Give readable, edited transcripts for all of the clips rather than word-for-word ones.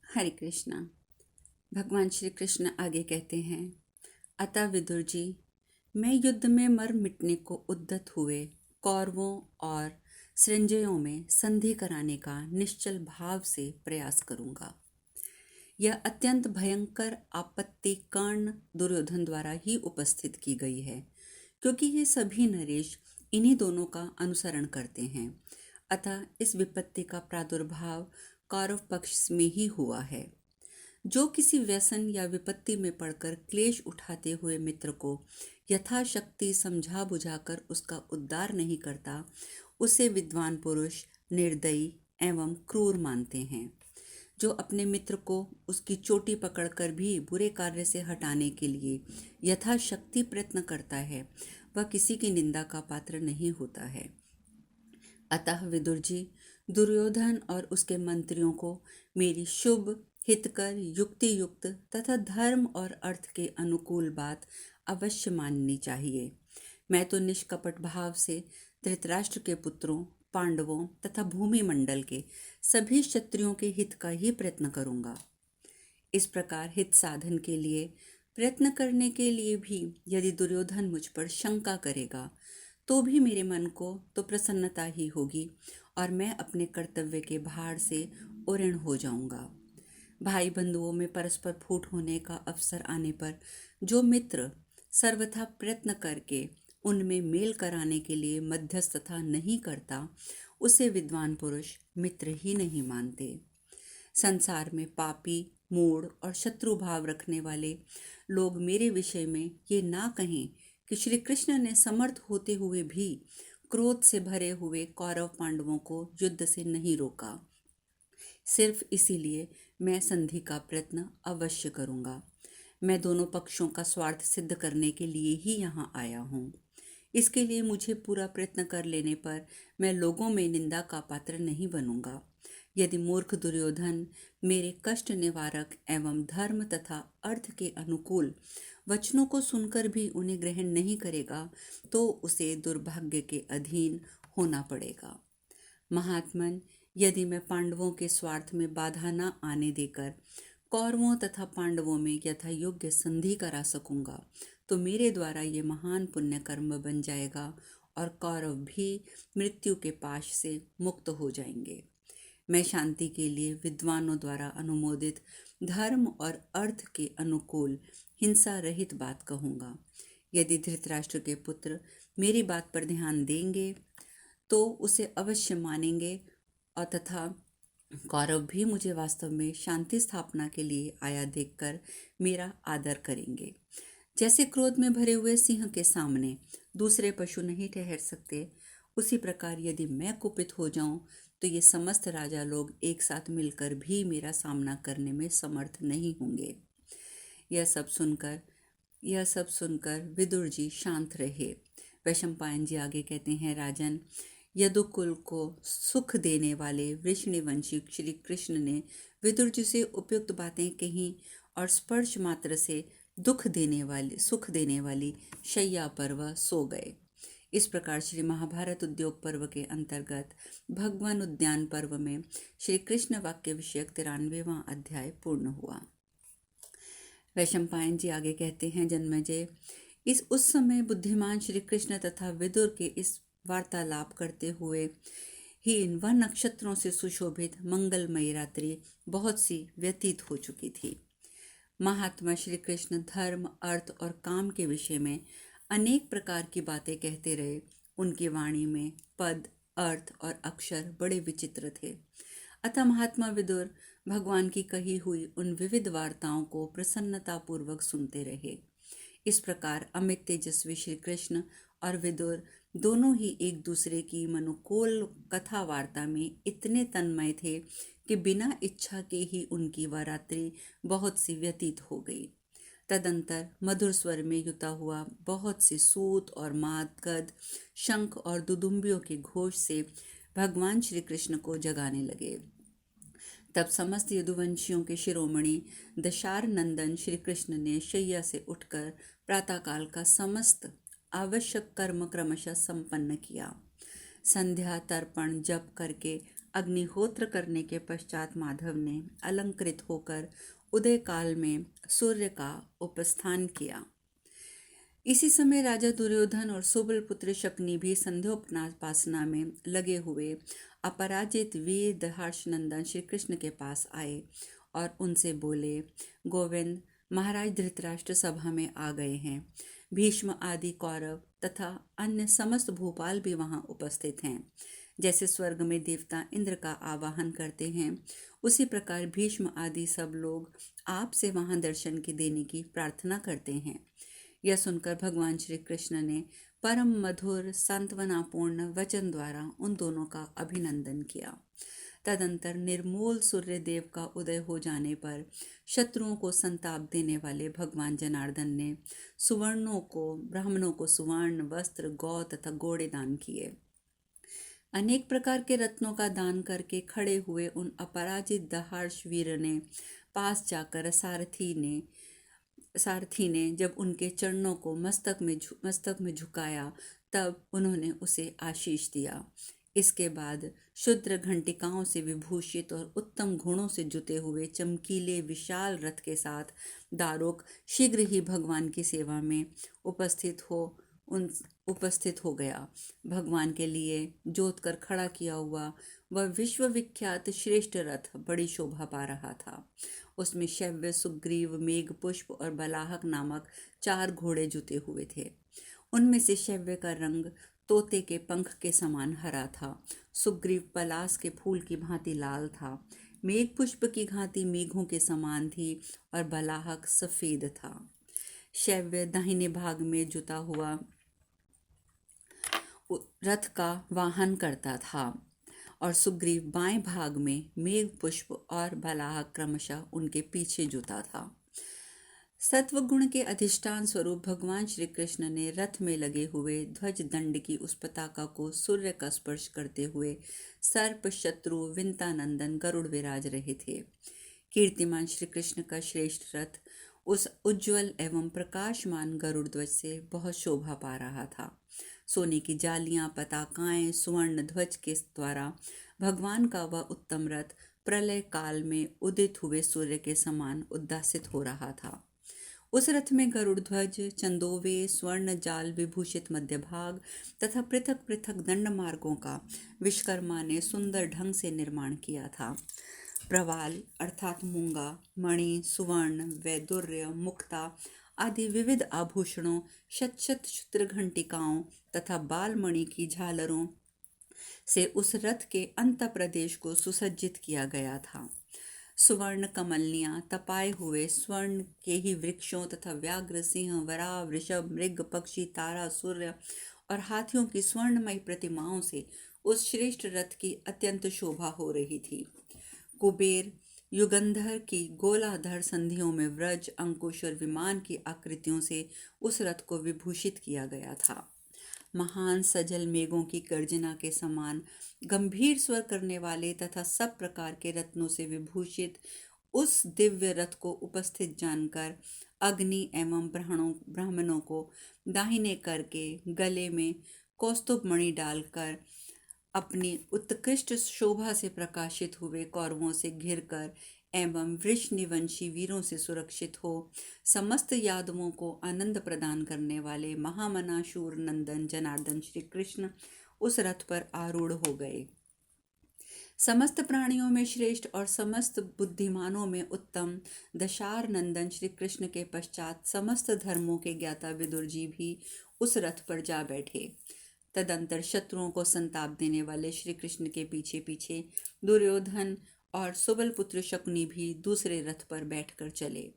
हरे कृष्णा। भगवान श्री कृष्ण आगे कहते हैं, अतः विदुर जी, मैं युद्ध में मर मिटने को उद्यत हुए कौरवों और संजयों में संधि कराने का निश्चल भाव से प्रयास करूंगा। यह अत्यंत भयंकर आपत्ति कर्ण दुर्योधन द्वारा ही उपस्थित की गई है, क्योंकि ये सभी नरेश इन्हीं दोनों का अनुसरण करते हैं। अतः इस विपत्ति का प्रादुर्भाव कौरव पक्ष में ही हुआ है। जो किसी व्यसन या विपत्ति में पड़कर क्लेश उठाते हुए मित्र को यथाशक्ति समझा बुझाकर उसका उद्धार नहीं करता, उसे विद्वान पुरुष निर्दयी एवं क्रूर मानते हैं। जो अपने मित्र को उसकी चोटी पकड़कर भी बुरे कार्य से हटाने के लिए यथाशक्ति प्रयत्न करता है, वह किसी की निंदा का पात्र नहीं होता है। अतः विदुर जी, दुर्योधन और उसके मंत्रियों को मेरी शुभ हितकर युक्ति युक्त तथा धर्म और अर्थ के अनुकूल बात अवश्य माननी चाहिए। मैं तो निष्कपट भाव से धृतराष्ट्र के पुत्रों, पांडवों तथा भूमि मंडल के सभी क्षत्रियों के हित का ही प्रयत्न करूंगा। इस प्रकार हित साधन के लिए प्रयत्न करने के लिए भी यदि दुर्योधन मुझ पर शंका करेगा, तो भी मेरे मन को तो प्रसन्नता ही होगी और मैं अपने कर्तव्य के भार से उऋण हो जाऊंगा। भाई बंधुओं में परस्पर फूट होने का अवसर आने पर जो मित्र सर्वथा प्रयत्न करके उनमें मेल कराने के लिए मध्यस्थता नहीं करता, उसे विद्वान पुरुष मित्र ही नहीं मानते। संसार में पापी, मूढ़ और शत्रु भाव रखने वाले लोग मेरे विषय में ये ना कहें कि श्री कृष्ण ने समर्थ होते हुए भी क्रोध से भरे हुए कौरव पांडवों को युद्ध से नहीं रोका। सिर्फ इसीलिए मैं संधि का प्रयत्न अवश्य करूंगा। मैं दोनों पक्षों का स्वार्थ सिद्ध करने के लिए ही यहाँ आया हूँ। इसके लिए मुझे पूरा प्रयत्न कर लेने पर मैं लोगों में निंदा का पात्र नहीं बनूंगा। यदि मूर्ख दुर्योधन मेरे कष्ट निवारक एवं धर्म तथा अर्थ के अनुकूल वचनों को सुनकर भी उन्हें ग्रहण नहीं करेगा, तो उसे दुर्भाग्य के अधीन होना पड़ेगा। महात्मन, यदि मैं पांडवों के स्वार्थ में बाधा न आने देकर कौरवों तथा पांडवों में यथा योग्य संधि करा सकूंगा, तो मेरे द्वारा ये महान पुण्य कर्म बन जाएगा और कौरव भी मृत्यु के पाश से मुक्त हो जाएंगे। मैं शांति के लिए विद्वानों द्वारा अनुमोदित धर्म और अर्थ के अनुकूल हिंसा रहित बात कहूँगा। यदि धृतराष्ट्र के पुत्र मेरी बात पर ध्यान देंगे तो उसे अवश्य मानेंगे और तथा कौरव भी मुझे वास्तव में शांति स्थापना के लिए आया देखकर मेरा आदर करेंगे। जैसे क्रोध में भरे हुए सिंह के सामने दूसरे पशु नहीं ठहर सकते, उसी प्रकार यदि मैं कुपित हो जाऊं तो ये समस्त राजा लोग एक साथ मिलकर भी मेरा सामना करने में समर्थ नहीं होंगे। यह सब सुनकर विदुर जी शांत रहे। वैशंपायन जी आगे कहते हैं, राजन, यदुकुल को सुख देने वाले वृषणिवंशी श्री कृष्ण ने विदुर जी से उपयुक्त बातें कहीं और स्पर्श मात्र से सुख देने वाली शैया पर वह सो गए। इस प्रकार श्री महाभारत उद्योग पर्व के अंतर्गत भगवान उद्यान पर्व में श्री कृष्ण वाक्य विषयक 93वां अध्याय पूर्ण हुआ। वैशंपायन जी आगे कहते हैं, जन्मेजय, उस समय बुद्धिमान श्री कृष्ण तथा विदुर के इस वार्तालाप करते हुए ही इन वह नक्षत्रों से सुशोभित मंगलमयी रात्रि बहुत सी व्यतीत हो चुकी थी। महात्मा श्री कृष्ण धर्म, अर्थ और काम के विषय में अनेक प्रकार की बातें कहते रहे। उनकी वाणी में पद, अर्थ और अक्षर बड़े विचित्र थे। अतः महात्मा विदुर भगवान की कही हुई उन विविध वार्ताओं को प्रसन्नतापूर्वक सुनते रहे। इस प्रकार अमित तेजस्वी श्री कृष्ण और विदुर दोनों ही एक दूसरे की मनुकोल कथा वार्ता में इतने तन्मय थे कि बिना इच्छा के ही उनकी वह रात्रि बहुत सी व्यतीत हो गई। तदंतर मधुर स्वर में युता हुआ बहुत सी सूत और मादगद, शंख और दुदुम्बियों के घोष से भगवान श्री कृष्ण को जगाने लगे। तब समस्त यदुवंशियों के शिरोमणि दशार नंदन श्री कृष्ण ने शैया से उठकर प्रातःकाल का समस्त आवश्यक कर्म क्रमशः संपन्न किया। संध्या तर्पण जप करके अग्निहोत्र करने के पश्चात माधव ने अलंकृत होकर उदय काल में सूर्य का उपस्थान किया। इसी समय राजा दुर्योधन और सुबल पुत्र शकुनि भी संध्योपासना में लगे हुए अपराजित वीर दहर्षनंदन श्री कृष्ण के पास आए और उनसे बोले, गोविंद, महाराज धृतराष्ट्र सभा में आ गए हैं। भीष्म आदि कौरव तथा अन्य समस्त भूपाल भी वहां उपस्थित हैं। जैसे स्वर्ग में देवता इंद्र का आवाहन करते हैं, उसी प्रकार भीष्म आदि सब लोग आपसे वहां दर्शन की देने की प्रार्थना करते हैं। यह सुनकर भगवान श्री कृष्ण ने परम मधुर सांत्वनापूर्ण वचन द्वारा उन दोनों का अभिनंदन किया। तदंतर निर्मूल सूर्य देव का उदय हो जाने पर शत्रुओं को संताप देने वाले भगवान जनार्दन ने ब्राह्मणों को सुवर्ण वस्त्र, गौ तथा घोड़े दान किए। अनेक प्रकार के रत्नों का दान करके खड़े हुए उन अपराजित दहार्ष वीर ने पास जाकर सारथी ने जब उनके चरणों को मस्तक में झुकाया, तब उन्होंने उसे आशीष दिया। इसके बाद शुद्र घंटिकाओं से विभूषित और उत्तम घोड़ों से जुते हुए चमकीले विशाल रथ के साथ दारुक शीघ्र ही भगवान की सेवा में उपस्थित हो गया। भगवान के लिए जोत कर खड़ा किया हुआ वह विश्वविख्यात श्रेष्ठ रथ बड़ी शोभा पा रहा था। उसमें शैव्य, सुग्रीव, मेघपुष्प और बलाहक नामक 4 घोड़े जुते हुए थे। उनमें से शैव्य का रंग तोते के पंख के समान हरा था, सुग्रीव पलास के फूल की भांति लाल था, मेघपुष्प की घाटी मेघों के समान थी और बलाहक सफेद था। शैव्य दाहिने भाग में जुता हुआ रथ का वाहन करता था और सुग्रीव बाएं भाग में मेघपुष्प और बलाहक क्रमशः उनके पीछे जुता था। सत्वगुण के अधिष्ठान स्वरूप भगवान श्री कृष्ण ने रथ में लगे हुए ध्वज दंड की उस पताका को सूर्य का स्पर्श करते हुए सर्प शत्रु विंतानंदन गरुड़ विराज रहे थे। कीर्तिमान श्री कृष्ण का श्रेष्ठ रथ उस उज्ज्वल एवं प्रकाशमान गरुड़ ध्वज से बहुत शोभा पा रहा था। सोने की जालियां, पताकाएं, सुवर्ण ध्वज के द्वारा भगवान का वह उत्तम रथ प्रलय काल में उदित हुए सूर्य के समान उद्भासित हो रहा था। उस रथ में गरुड़ ध्वज, चंदोवे, स्वर्ण जाल विभूषित मध्य भाग तथा पृथक पृथक दंड मार्गों का विश्वकर्मा ने सुंदर ढंग से निर्माण किया था। प्रवाल अर्थात मूंगा, मणि, सुवर्ण, वैदुर्य, मुक्ता आदि विविध आभूषणों, शत शत क्षुद्र घंटिकाओं तथा बालमणि की झालरों से उस रथ के अंत प्रदेश को सुसज्जित किया गया था। सुवर्ण कमलियां, तपाए हुए स्वर्ण के ही वृक्षों तथा व्याघ्र, सिंह, वराह, वृषभ, मृग, पक्षी, तारा, सूर्य और हाथियों की स्वर्णमयी प्रतिमाओं से उस श्रेष्ठ रथ की अत्यंत शोभा हो रही थी। कुबेर युगंधर की गोलाधर संधियों में व्रज, अंकुश और विमान की आकृतियों से उस रथ को विभूषित किया गया था। महान सजल मेघों की गर्जना के समान गंभीर स्वर करने वाले तथा सब प्रकार के रत्नों से विभूषित उस दिव्य रथ को उपस्थित जानकर अग्नि एवं ब्राह्मणों को दाहिने करके गले में कौस्तुभ मणि डालकर अपनी उत्कृष्ट शोभा से प्रकाशित हुए कौरवों से घिरकर एवं वृषनिवंशी वीरों से सुरक्षित हो समस्त यादवों को आनंद प्रदान करने वाले महामना शूर नंदन जनार्दन श्री कृष्ण उस रथ पर आरूढ़ हो गए। समस्त प्राणियों में श्रेष्ठ और समस्त बुद्धिमानों में उत्तम दशार नंदन श्री कृष्ण के पश्चात समस्त धर्मों के ज्ञाता विदुर जी भी उस रथ पर जा बैठे। तदंतर शत्रुओं को संताप देने वाले श्री कृष्ण के पीछे पीछे दुर्योधन और सुबल पुत्र शकुनि भी दूसरे रथ पर बैठकर चले।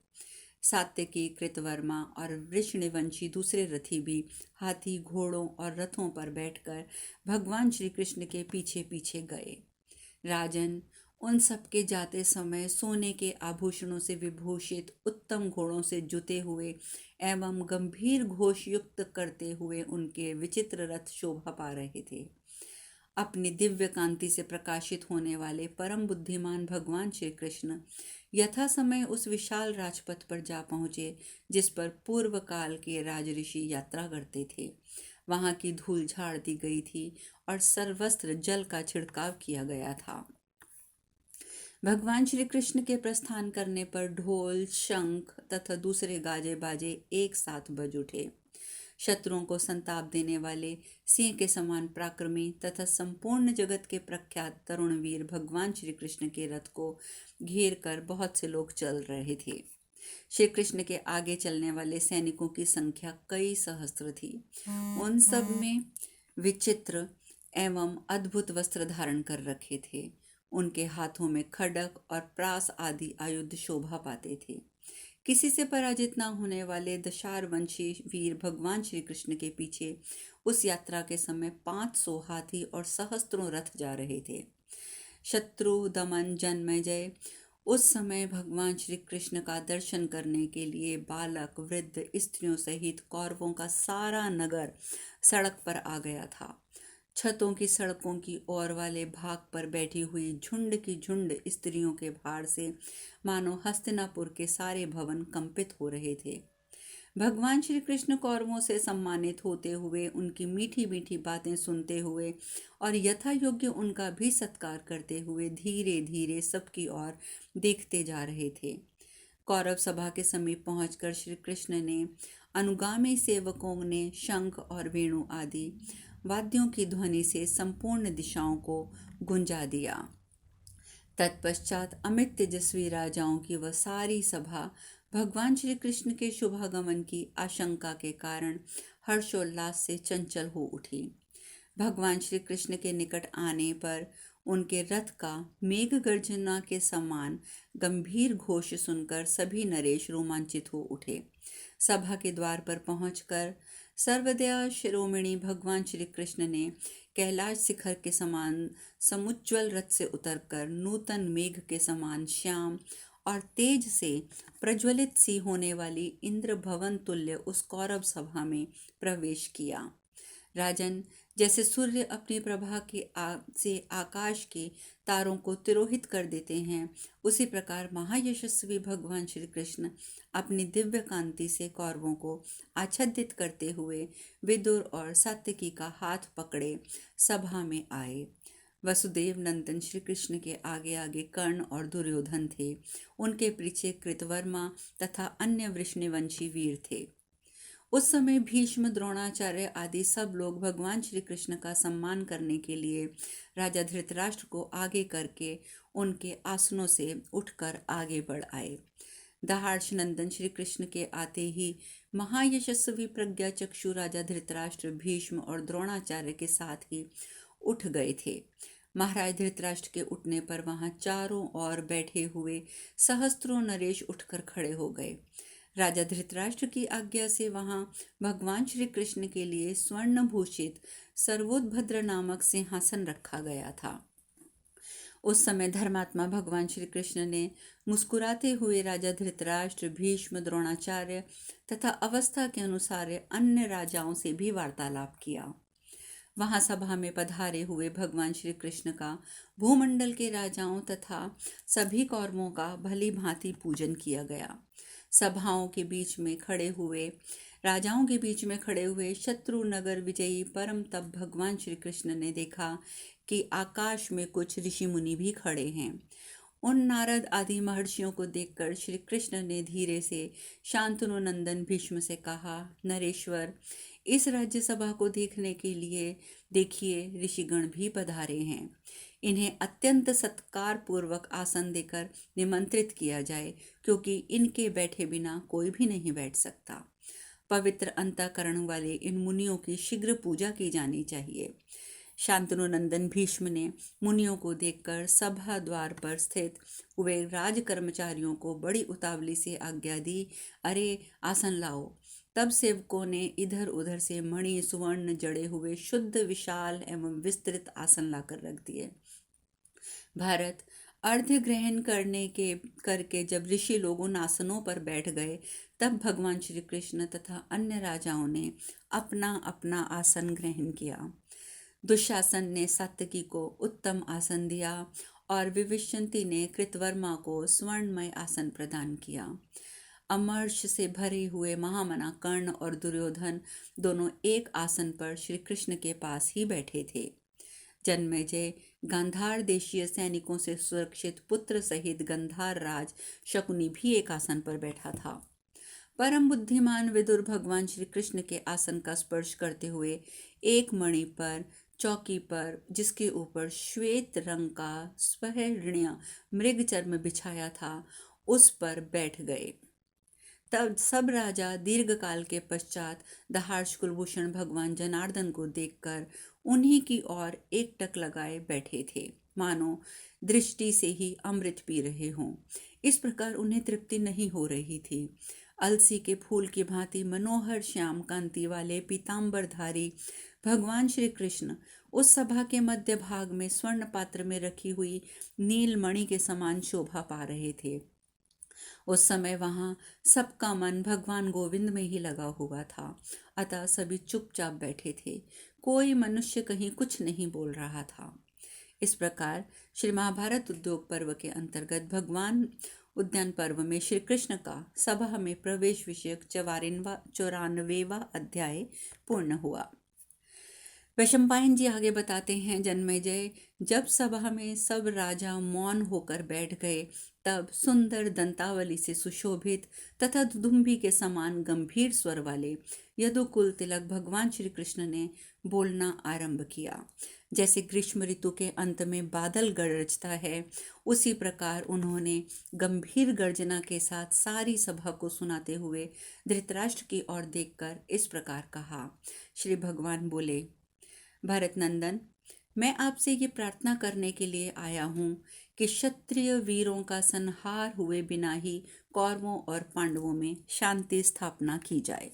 सात्यकी, कृतवर्मा और वृषणिवंशी दूसरे रथी भी हाथी, घोड़ों और रथों पर बैठकर भगवान श्री कृष्ण के पीछे पीछे गए। राजन, उन सबके जाते समय सोने के आभूषणों से विभूषित उत्तम घोड़ों से जुते हुए एवं गंभीर घोष युक्त करते हुए उनके विचित्र रथ शोभा पा रहे थे। अपनी दिव्य कांति से प्रकाशित होने वाले परम बुद्धिमान भगवान श्री कृष्ण यथा समय उस विशाल राजपथ पर जा पहुंचे जिस पर पूर्व काल के राजऋषि यात्रा करते थे। वहां की धूल झाड़ दी गई थी और सर्वस्त्र जल का छिड़काव किया गया था। भगवान श्री कृष्ण के प्रस्थान करने पर ढोल, शंख तथा दूसरे गाजे बाजे एक साथ बज उठे। शत्रुओं को संताप देने वाले सिंह के समान पराक्रमी तथा संपूर्ण जगत के प्रख्यात तरुण वीर भगवान श्री कृष्ण के रथ को घेर कर बहुत से लोग चल रहे थे। श्री कृष्ण के आगे चलने वाले सैनिकों की संख्या कई सहस्त्र थी। उन सब में विचित्र एवं अद्भुत वस्त्र धारण कर रखे थे। उनके हाथों में खड्ग और प्रास आदि आयुध शोभा पाते थे। किसी से पराजित न होने वाले दशारवंशी वीर भगवान श्री कृष्ण के पीछे उस यात्रा के समय 500 हाथी और सहस्त्रों रथ जा रहे थे। शत्रु दमन जन्मेजय उस समय भगवान श्री कृष्ण का दर्शन करने के लिए बालक, वृद्ध, स्त्रियों सहित कौरवों का सारा नगर सड़क पर आ गया था। छतों की सड़कों की ओर वाले भाग पर बैठी हुई झुंड की झुंड स्त्रियों के भार से मानो हस्तिनापुर के सारे भवन कंपित हो रहे थे। भगवान श्री कृष्ण कौरवों से सम्मानित होते हुए, उनकी मीठी मीठी बातें सुनते हुए और यथा योग्य उनका भी सत्कार करते हुए धीरे धीरे सबकी ओर देखते जा रहे थे। कौरव सभा के समीप पहुंचकर श्री कृष्ण ने अनुगामी सेवकों ने शंख और वेणु आदि वाद्यों की ध्वनि से संपूर्ण दिशाओं को गुंजा दिया। तत्पश्चात अमित तेजस्वी राजाओं की वह सारी सभा भगवान श्री कृष्ण के शुभागमन की आशंका के कारण हर्षोल्लास से चंचल हो उठी। भगवान श्री कृष्ण के निकट आने पर उनके रथ का मेघ गर्जना के समान गंभीर घोष सुनकर सभी नरेश रोमांचित हो उठे। सभा के द्वार पर पहुंचकर सर्वदया शिरोमणि भगवान श्री कृष्ण ने कैलाश शिखर के समान समुज्ज्वल रथ से उतरकर नूतन मेघ के समान श्याम और तेज से प्रज्वलित सी होने वाली इंद्र भवन तुल्य उस कौरव सभा में प्रवेश किया। राजन, जैसे सूर्य अपनी प्रभा से आकाश के तारों को तिरोहित कर देते हैं, उसी प्रकार महायशस्वी भगवान श्री कृष्ण अपनी दिव्य कांति से कौरवों को आच्छादित करते हुए विदुर और सात्यकी का हाथ पकड़े सभा में आए। वसुदेव नंदन श्री कृष्ण के आगे आगे कर्ण और दुर्योधन थे। उनके पीछे कृतवर्मा तथा अन्य वृष्णिवंशी वीर थे। उस समय भीष्म, द्रोणाचार्य आदि सब लोग भगवान श्री कृष्ण का सम्मान करने के लिए राजा धृतराष्ट्र को आगे करके उनके आसनों से उठकर आगे बढ़ आए। दहाड़ नंदन श्री कृष्ण के आते ही महायशस्वी प्रज्ञा चक्षु राजा धृतराष्ट्र भीष्म और द्रोणाचार्य के साथ ही उठ गए थे। महाराज धृतराष्ट्र के उठने पर वहां चारों ओर बैठे हुए सहस्त्रों नरेश उठकर खड़े हो गए। राजा धृतराष्ट्र की आज्ञा से वहां भगवान श्री कृष्ण के लिए स्वर्ण भूषित सर्वोत्भद्र नामक सिंहासन रखा गया था। उस समय धर्मात्मा भगवान श्री कृष्ण ने मुस्कुराते हुए राजा धृतराष्ट्र, भीष्म, द्रोणाचार्य तथा अवस्था के अनुसार अन्य राजाओं से भी वार्तालाप किया। वहां सभा में पधारे हुए भगवान श्री कृष्ण का भूमंडल के राजाओं तथा सभी कौरवों का भली भांति पूजन किया गया। सभाओं के बीच में खड़े हुए राजाओं के बीच में खड़े हुए शत्रु नगर विजयी परम तप भगवान श्री कृष्ण ने देखा कि आकाश में कुछ ऋषि मुनि भी खड़े हैं। उन नारद आदि महर्षियों को देखकर श्री कृष्ण ने धीरे से शांतनु नंदन भीष्म से कहा, नरेश्वर, इस राज्य सभा को देखने के लिए देखिए ऋषिगण भी पधारे हैं। इन्हें अत्यंत सत्कार पूर्वक आसन देकर निमंत्रित किया जाए, क्योंकि इनके बैठे बिना कोई भी नहीं बैठ सकता। पवित्र अंतःकरण वाले इन मुनियों की शीघ्र पूजा की जानी चाहिए। शांतनु नंदन भीष्म ने मुनियों को देखकर सभा द्वार पर स्थित हुए राज कर्मचारियों को बड़ी उतावली से आज्ञा दी, अरे आसन लाओ। तब सेवकों ने इधर उधर से मणि सुवर्ण जड़े हुए शुद्ध विशाल एवं विस्तृत आसन लाकर रख दिए। भारत, अर्घ्य ग्रहण करके जब ऋषि लोग उन आसनों पर बैठ गए, तब भगवान श्री कृष्ण तथा अन्य राजाओं ने अपना अपना आसन ग्रहण किया। दुशासन ने सात्यकी को उत्तम आसन दिया और विविशंति ने कृतवर्मा को स्वर्णमय आसन प्रदान किया। अमर्ष से भरे हुए महामना कर्ण और दुर्योधन दोनों एक आसन पर श्री कृष्ण के पास ही बैठे थे। जन्मेजय गांधार देशीय सैनिकों से सुरक्षित पुत्र सहित गंधार राज शकुनी भी एक आसन पर बैठा था। परम बुद्धिमान विदुर भगवान श्री कृष्ण के आसन का स्पर्श करते हुए एक मणि पर चौकी पर, जिसके ऊपर श्वेत रंग का स्वर्णीय मृग चर्म बिछाया था, उस पर बैठ गए। तब सब राजा दीर्घ काल के पश्चात दहाड़ कुलभूषण भगवान जनार्दन को देखकर उन्हीं की ओर एकटक लगाए बैठे थे, मानो दृष्टि से ही अमृत पी रहे हों। इस प्रकार उन्हें तृप्ति नहीं हो रही थी। अलसी के फूल की भांति मनोहर श्याम कांति वाले पीतांबरधारी भगवान श्री कृष्ण उस सभा के मध्य भाग में स्वर्ण पात्र में रखी हुई नीलमणि के समान शोभा पा रहे थे। उस समय वहां सबका मन भगवान गोविंद में ही लगा हुआ था, अतः सभी चुपचाप बैठे थे। कोई मनुष्य कहीं कुछ नहीं बोल रहा था। इस प्रकार श्री महाभारत उद्योग पर्व के अंतर्गत भगवान उद्यान पर्व में श्री कृष्ण का सभा में प्रवेश विषयक 94वां अध्याय पूर्ण हुआ। वैशंपायन जी आगे बताते हैं, जन्मेजय, जब सभा में सब राजा मौन होकर बैठ गए, तब सुंदर दंतावली से सुशोभित तथा दुदुम्बी के समान गंभीर स्वर वाले यदुकुल तिलक भगवान श्री कृष्ण ने बोलना आरंभ किया। जैसे ग्रीष्म ऋतु के अंत में बादल गरजता है, उसी प्रकार उन्होंने गंभीर गर्जना के साथ सारी सभा को सुनाते हुए धृतराष्ट्र की ओर देखकर इस प्रकार कहा। श्री भगवान बोले, भरत नंदन, मैं आपसे ये प्रार्थना करने के लिए आया हूँ कि क्षत्रिय वीरों का संहार हुए बिना ही कौरवों और पांडवों में शांति स्थापना की जाए।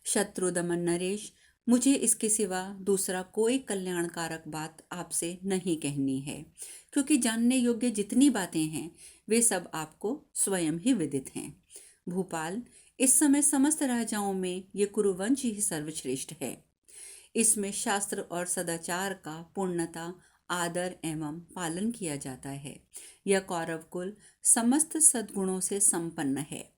शत्रु दमन नरेश, मुझे इसके सिवा दूसरा कोई कल्याणकारक बात आपसे नहीं कहनी है, क्योंकि जानने योग्य जितनी बातें हैं वे सब आपको स्वयं ही विदित हैं। भूपाल, इस समय समस्त राजाओं में ये कुरुवंश ही सर्वश्रेष्ठ है। इसमें शास्त्र और सदाचार का पूर्णता, आदर एवं पालन किया जाता है। यह कौरव कुल समस्त सद्गुणों से संपन्न है।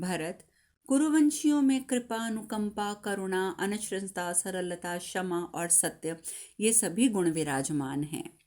भरत, कुरुवंशियों में कृपा, अनुकंपा, करुणा, अनश्रद्धता, सरलता, क्षमा और सत्य, ये सभी गुण विराजमान हैं।